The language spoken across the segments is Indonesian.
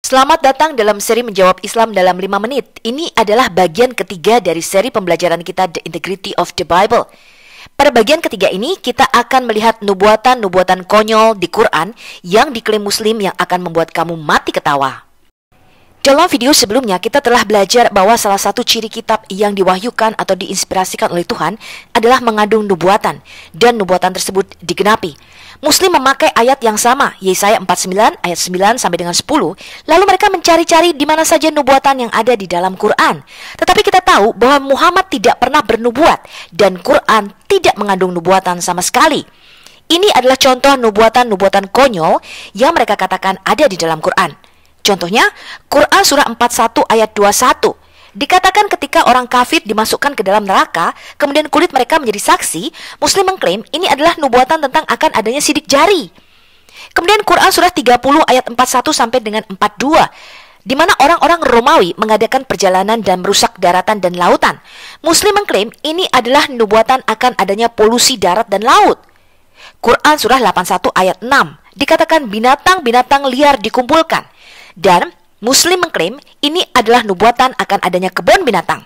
Selamat datang dalam seri Menjawab Islam dalam 5 menit. Ini adalah bagian ketiga dari seri pembelajaran kita The Integrity of the Bible. Pada bagian ketiga ini, kita akan melihat nubuatan-nubuatan konyol di Quran yang diklaim Muslim yang akan membuat kamu mati ketawa. Dalam video sebelumnya, kita telah belajar bahwa salah satu ciri kitab yang diwahyukan atau diinspirasikan oleh Tuhan adalah mengandung nubuatan, dan nubuatan tersebut digenapi. Muslim memakai ayat yang sama, Yesaya 49 ayat 9 sampai dengan 10, lalu mereka mencari-cari di mana saja nubuatan yang ada di dalam Quran. Tetapi kita tahu bahwa Muhammad tidak pernah bernubuat, dan Quran tidak mengandung nubuatan sama sekali. Ini adalah contoh nubuatan-nubuatan konyol yang mereka katakan ada di dalam Quran. Contohnya, Quran surah 41 ayat 21. Dikatakan ketika orang kafir dimasukkan ke dalam neraka, kemudian kulit mereka menjadi saksi, Muslim mengklaim ini adalah nubuatan tentang akan adanya sidik jari. Kemudian Quran surah 30 ayat 41 sampai dengan 42, di mana orang-orang Romawi mengadakan perjalanan dan merusak daratan dan lautan. Muslim mengklaim ini adalah nubuatan akan adanya polusi darat dan laut. Quran surah 81 ayat 6, dikatakan binatang-binatang liar dikumpulkan. Dan Muslim mengklaim ini adalah nubuatan akan adanya kebun binatang.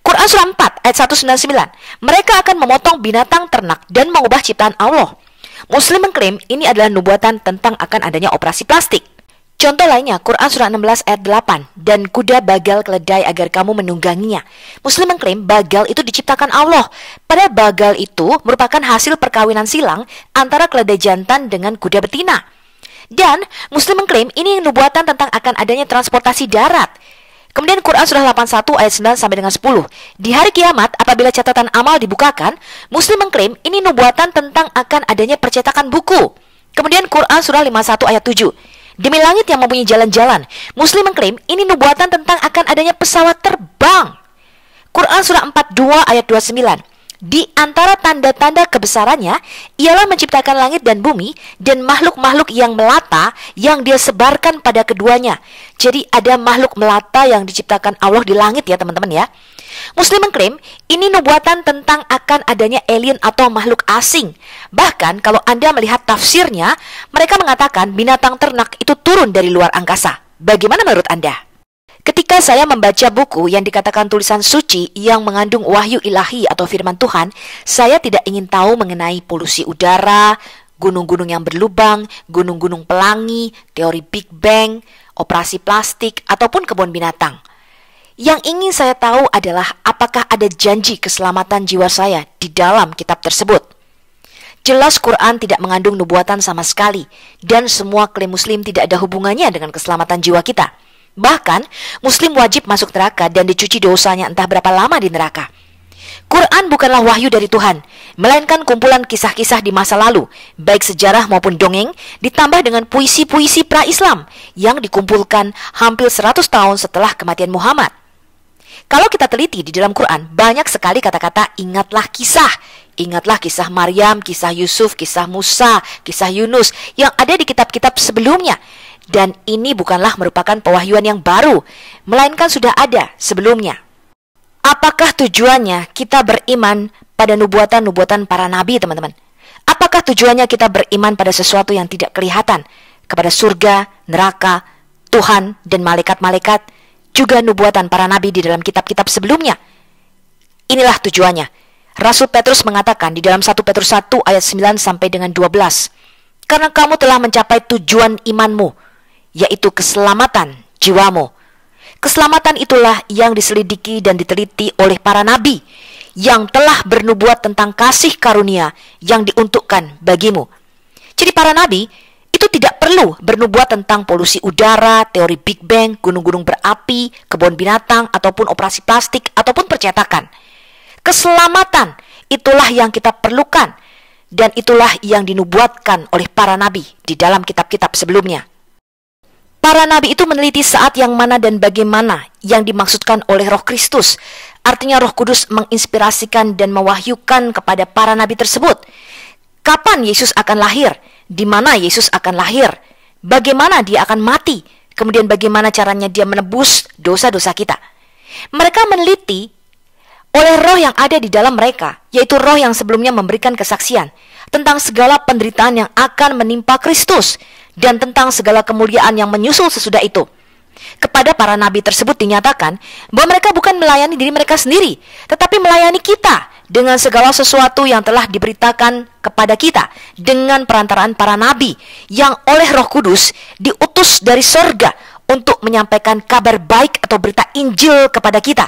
Quran surah 4 ayat 199, mereka akan memotong binatang ternak dan mengubah ciptaan Allah. Muslim mengklaim ini adalah nubuatan tentang akan adanya operasi plastik. Contoh lainnya, Quran surah 16 ayat 8, dan kuda bagal keledai agar kamu menungganginya. Muslim mengklaim bagal itu diciptakan Allah. Padahal bagal itu merupakan hasil perkawinan silang antara keledai jantan dengan kuda betina. Dan Muslim mengklaim ini nubuatan tentang akan adanya transportasi darat. Kemudian Quran surah 81 ayat 9 sampai dengan 10. Di hari kiamat apabila catatan amal dibukakan, Muslim mengklaim ini nubuatan tentang akan adanya percetakan buku. Kemudian Quran surah 51 ayat 7. Demi langit yang mempunyai jalan-jalan, Muslim mengklaim ini nubuatan tentang akan adanya pesawat terbang. Quran surah 42 ayat 29. Di antara tanda-tanda kebesarannya ialah menciptakan langit dan bumi dan makhluk-makhluk yang melata yang dia sebarkan pada keduanya. Jadi ada makhluk melata yang diciptakan Allah di langit ya teman-teman ya. Muslim mengklaim ini nubuatan tentang akan adanya alien atau makhluk asing. Bahkan kalau Anda melihat tafsirnya, mereka mengatakan binatang ternak itu turun dari luar angkasa. Bagaimana menurut Anda? Ketika saya membaca buku yang dikatakan tulisan suci yang mengandung wahyu ilahi atau firman Tuhan, saya tidak ingin tahu mengenai polusi udara, gunung-gunung yang berlubang, gunung-gunung pelangi, teori Big Bang, operasi plastik, ataupun kebun binatang. Yang ingin saya tahu adalah apakah ada janji keselamatan jiwa saya di dalam kitab tersebut. Jelas Quran tidak mengandung nubuatan sama sekali, dan semua klaim Muslim tidak ada hubungannya dengan keselamatan jiwa kita. Bahkan, Muslim wajib masuk neraka dan dicuci dosanya entah berapa lama di neraka. Quran bukanlah wahyu dari Tuhan, melainkan kumpulan kisah-kisah di masa lalu, baik sejarah maupun dongeng, ditambah dengan puisi-puisi pra-Islam yang dikumpulkan hampir 100 tahun setelah kematian Muhammad. Kalau kita teliti di dalam Quran, banyak sekali kata-kata ingatlah kisah. Ingatlah kisah Maryam, kisah Yusuf, kisah Musa, kisah Yunus yang ada di kitab-kitab sebelumnya. Dan ini bukanlah merupakan pewahyuan yang baru, melainkan sudah ada sebelumnya. Apakah tujuannya kita beriman pada nubuatan-nubuatan para nabi, teman-teman? Apakah tujuannya kita beriman pada sesuatu yang tidak kelihatan, kepada surga, neraka, Tuhan, dan malaikat-malaikat, juga nubuatan para nabi di dalam kitab-kitab sebelumnya? Inilah tujuannya. Rasul Petrus mengatakan di dalam 1 Petrus 1 ayat 9 sampai dengan 12, karena kamu telah mencapai tujuan imanmu, yaitu keselamatan jiwamu. Keselamatan itulah yang diselidiki dan diteliti oleh para nabi yang telah bernubuat tentang kasih karunia yang diuntukkan bagimu. Jadi para nabi itu tidak perlu bernubuat tentang polusi udara, teori Big Bang, gunung-gunung berapi, kebun binatang, ataupun operasi plastik, ataupun percetakan. Keselamatan itulah yang kita perlukan, dan itulah yang dinubuatkan oleh para nabi di dalam kitab-kitab sebelumnya. Para nabi itu meneliti saat yang mana dan bagaimana yang dimaksudkan oleh Roh Kristus. Artinya Roh Kudus menginspirasikan dan mewahyukan kepada para nabi tersebut. Kapan Yesus akan lahir? Di mana Yesus akan lahir? Bagaimana dia akan mati? Kemudian bagaimana caranya dia menebus dosa-dosa kita? Mereka meneliti oleh roh yang ada di dalam mereka, yaitu roh yang sebelumnya memberikan kesaksian tentang segala penderitaan yang akan menimpa Kristus dan tentang segala kemuliaan yang menyusul sesudah itu. Kepada para nabi tersebut dinyatakan bahwa mereka bukan melayani diri mereka sendiri, tetapi melayani kita dengan segala sesuatu yang telah diberitakan kepada kita dengan perantaraan para nabi yang oleh Roh Kudus diutus dari sorga untuk menyampaikan kabar baik atau berita Injil kepada kita,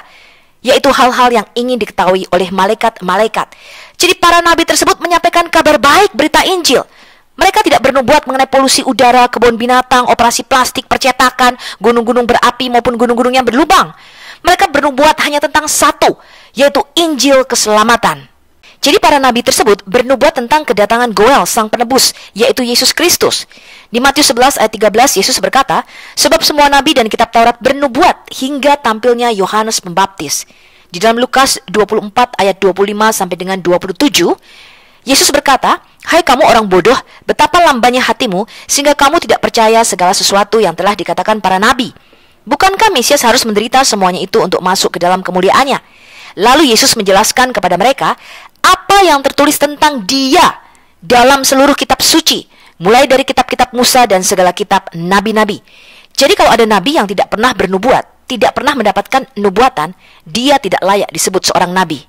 yaitu hal-hal yang ingin diketahui oleh malaikat-malaikat. Jadi para nabi tersebut menyampaikan kabar baik, berita Injil. Mereka tidak bernubuat mengenai polusi udara, kebun binatang, operasi plastik, percetakan, gunung-gunung berapi maupun gunung-gunung yang berlubang. Mereka bernubuat hanya tentang satu, yaitu Injil keselamatan. Jadi para nabi tersebut bernubuat tentang kedatangan Goel, sang penebus, yaitu Yesus Kristus. Di Matius 11 ayat 13, Yesus berkata, sebab semua nabi dan kitab Taurat bernubuat hingga tampilnya Yohanes Pembaptis. Di dalam Lukas 24 ayat 25 sampai dengan 27, Yesus berkata, hai kamu orang bodoh, betapa lambannya hatimu sehingga kamu tidak percaya segala sesuatu yang telah dikatakan para nabi. Bukankah Mesias harus menderita semuanya itu untuk masuk ke dalam kemuliaannya? Lalu Yesus menjelaskan kepada mereka apa yang tertulis tentang Dia dalam seluruh kitab suci, mulai dari kitab-kitab Musa dan segala kitab nabi-nabi. Jadi kalau ada nabi yang tidak pernah bernubuat, tidak pernah mendapatkan nubuatan, dia tidak layak disebut seorang nabi.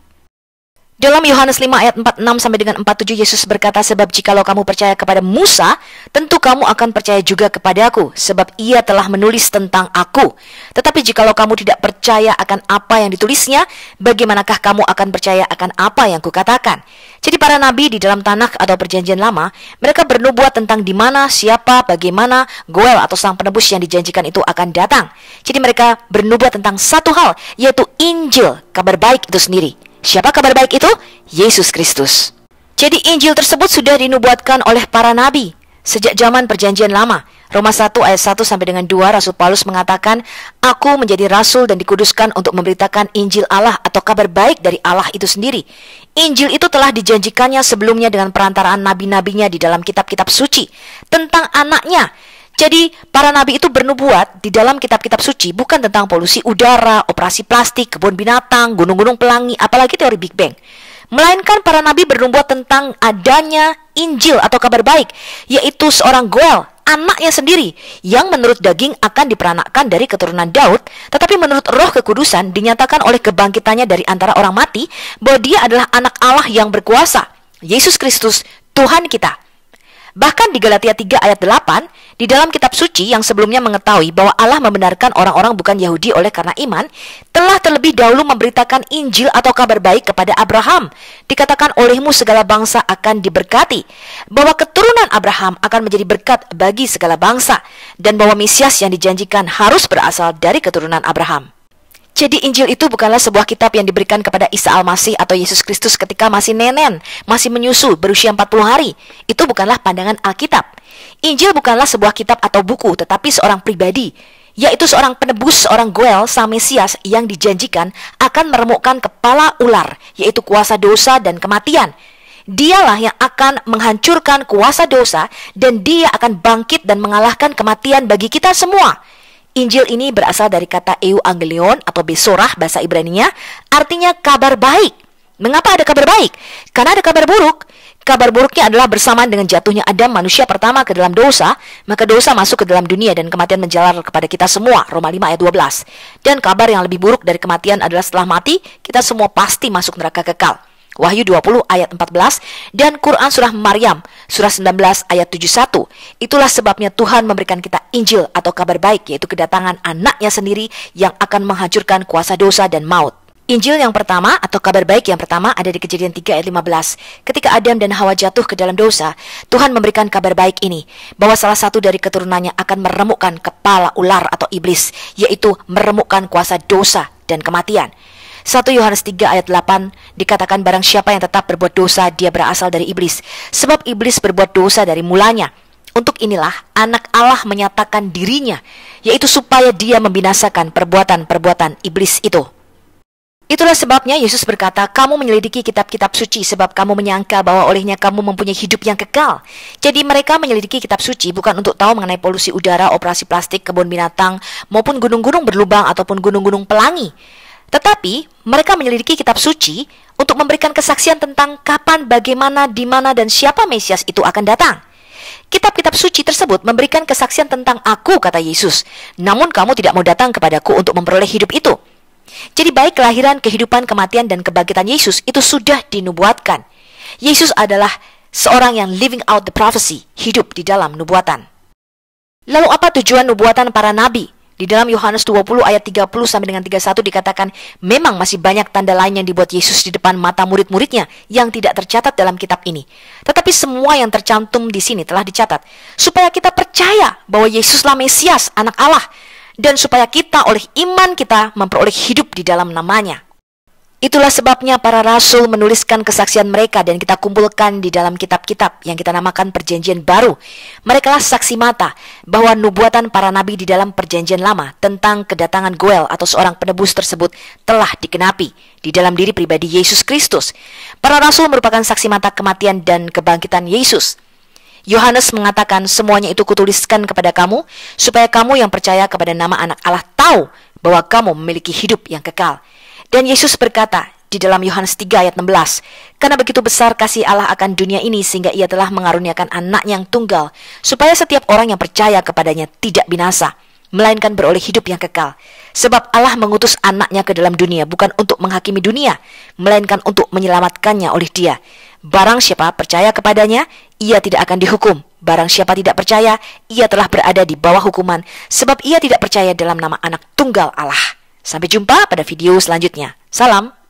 Dalam Yohanes 5 ayat 46 sampai dengan 47, Yesus berkata, sebab jikalau kamu percaya kepada Musa, tentu kamu akan percaya juga kepadaku, sebab ia telah menulis tentang aku. Tetapi jikalau kamu tidak percaya akan apa yang ditulisnya, bagaimanakah kamu akan percaya akan apa yang kukatakan? Jadi para nabi di dalam Tanakh atau Perjanjian Lama, mereka bernubuat tentang di mana, siapa, bagaimana Goel atau sang penebus yang dijanjikan itu akan datang. Jadi mereka bernubuat tentang satu hal, yaitu Injil, kabar baik itu sendiri. Siapa kabar baik itu? Yesus Kristus. Jadi Injil tersebut sudah dinubuatkan oleh para nabi sejak zaman Perjanjian Lama. Roma 1 ayat 1 sampai dengan 2, Rasul Paulus mengatakan, aku menjadi rasul dan dikuduskan untuk memberitakan Injil Allah atau kabar baik dari Allah itu sendiri. Injil itu telah dijanjikannya sebelumnya dengan perantaraan nabi-nabinya di dalam kitab-kitab suci tentang anaknya. Jadi para nabi itu bernubuat di dalam kitab-kitab suci bukan tentang polusi udara, operasi plastik, kebun binatang, gunung-gunung pelangi, apalagi teori Big Bang. Melainkan para nabi bernubuat tentang adanya Injil atau kabar baik, yaitu seorang Goel, anaknya sendiri, yang menurut daging akan diperanakkan dari keturunan Daud, tetapi menurut Roh Kekudusan dinyatakan oleh kebangkitannya dari antara orang mati, bahwa dia adalah anak Allah yang berkuasa, Yesus Kristus, Tuhan kita. Bahkan di Galatia 3 ayat 8, di dalam kitab suci yang sebelumnya mengetahui bahwa Allah membenarkan orang-orang bukan Yahudi oleh karena iman, telah terlebih dahulu memberitakan Injil atau kabar baik kepada Abraham. Dikatakan olehmu segala bangsa akan diberkati, bahwa keturunan Abraham akan menjadi berkat bagi segala bangsa, dan bahwa Mesias yang dijanjikan harus berasal dari keturunan Abraham. Jadi Injil itu bukanlah sebuah kitab yang diberikan kepada Isa Al-Masih atau Yesus Kristus ketika masih nenen, masih menyusu, berusia 40 hari. Itu bukanlah pandangan Alkitab. Injil bukanlah sebuah kitab atau buku, tetapi seorang pribadi, yaitu seorang penebus, seorang Goel, sang Mesias yang dijanjikan akan meremukkan kepala ular, yaitu kuasa dosa dan kematian. Dialah yang akan menghancurkan kuasa dosa, dan dia akan bangkit dan mengalahkan kematian bagi kita semua. Injil ini berasal dari kata euangelion atau besorah bahasa Ibrani-nya, artinya kabar baik. Mengapa ada kabar baik? Karena ada kabar buruk. Kabar buruknya adalah bersamaan dengan jatuhnya Adam, manusia pertama, ke dalam dosa, maka dosa masuk ke dalam dunia dan kematian menjalar kepada kita semua. Roma 5 ayat 12. Dan kabar yang lebih buruk dari kematian adalah setelah mati, kita semua pasti masuk neraka kekal. Wahyu 20 ayat 14 dan Quran surah Maryam surah 19 ayat 71. Itulah sebabnya Tuhan memberikan kita Injil atau kabar baik, yaitu kedatangan anaknya sendiri yang akan menghancurkan kuasa dosa dan maut. Injil yang pertama atau kabar baik yang pertama ada di Kejadian 3 ayat 15. Ketika Adam dan Hawa jatuh ke dalam dosa, Tuhan memberikan kabar baik ini, bahwa salah satu dari keturunannya akan meremukkan kepala ular atau iblis, yaitu meremukkan kuasa dosa dan kematian. 1 Yohanes 3 ayat 8 dikatakan, barang siapa yang tetap berbuat dosa, dia berasal dari iblis, sebab iblis berbuat dosa dari mulanya. Untuk inilah anak Allah menyatakan dirinya, yaitu supaya dia membinasakan perbuatan-perbuatan iblis itu. Itulah sebabnya Yesus berkata, kamu menyelidiki kitab-kitab suci sebab kamu menyangka bahwa olehnya kamu mempunyai hidup yang kekal. Jadi mereka menyelidiki kitab suci bukan untuk tahu mengenai polusi udara, operasi plastik, kebun binatang, maupun gunung-gunung berlubang ataupun gunung-gunung pelangi. Tetapi mereka menyelidiki kitab suci untuk memberikan kesaksian tentang kapan, bagaimana, di mana, dan siapa Mesias itu akan datang. Kitab-kitab suci tersebut memberikan kesaksian tentang aku, kata Yesus. Namun kamu tidak mau datang kepadaku untuk memperoleh hidup itu. Jadi baik kelahiran, kehidupan, kematian, dan kebangkitan Yesus itu sudah dinubuatkan. Yesus adalah seorang yang living out the prophecy, hidup di dalam nubuatan. Lalu apa tujuan nubuatan para nabi? Di dalam Yohanes 20 ayat 30 sampai dengan 31 dikatakan, memang masih banyak tanda lain yang dibuat Yesus di depan mata murid-muridnya yang tidak tercatat dalam kitab ini. Tetapi semua yang tercantum di sini telah dicatat, supaya kita percaya bahwa Yesuslah Mesias, Anak Allah, dan supaya kita oleh iman kita memperoleh hidup di dalam namanya. Itulah sebabnya para rasul menuliskan kesaksian mereka dan kita kumpulkan di dalam kitab-kitab yang kita namakan Perjanjian Baru. Merekalah saksi mata bahwa nubuatan para nabi di dalam Perjanjian Lama tentang kedatangan Goel atau seorang penebus tersebut telah digenapi di dalam diri pribadi Yesus Kristus. Para rasul merupakan saksi mata kematian dan kebangkitan Yesus. Yohanes mengatakan, semuanya itu kutuliskan kepada kamu, supaya kamu yang percaya kepada nama Anak Allah tahu bahwa kamu memiliki hidup yang kekal. Dan Yesus berkata di dalam Yohanes 3 ayat 16, karena begitu besar kasih Allah akan dunia ini sehingga ia telah mengaruniakan anaknya yang tunggal, supaya setiap orang yang percaya kepadanya tidak binasa, melainkan beroleh hidup yang kekal. Sebab Allah mengutus anaknya ke dalam dunia bukan untuk menghakimi dunia, melainkan untuk menyelamatkannya oleh Dia. Barang siapa percaya kepadanya, ia tidak akan dihukum. Barang siapa tidak percaya, ia telah berada di bawah hukuman, sebab ia tidak percaya dalam nama Anak Tunggal Allah. Sampai jumpa pada video selanjutnya. Salam.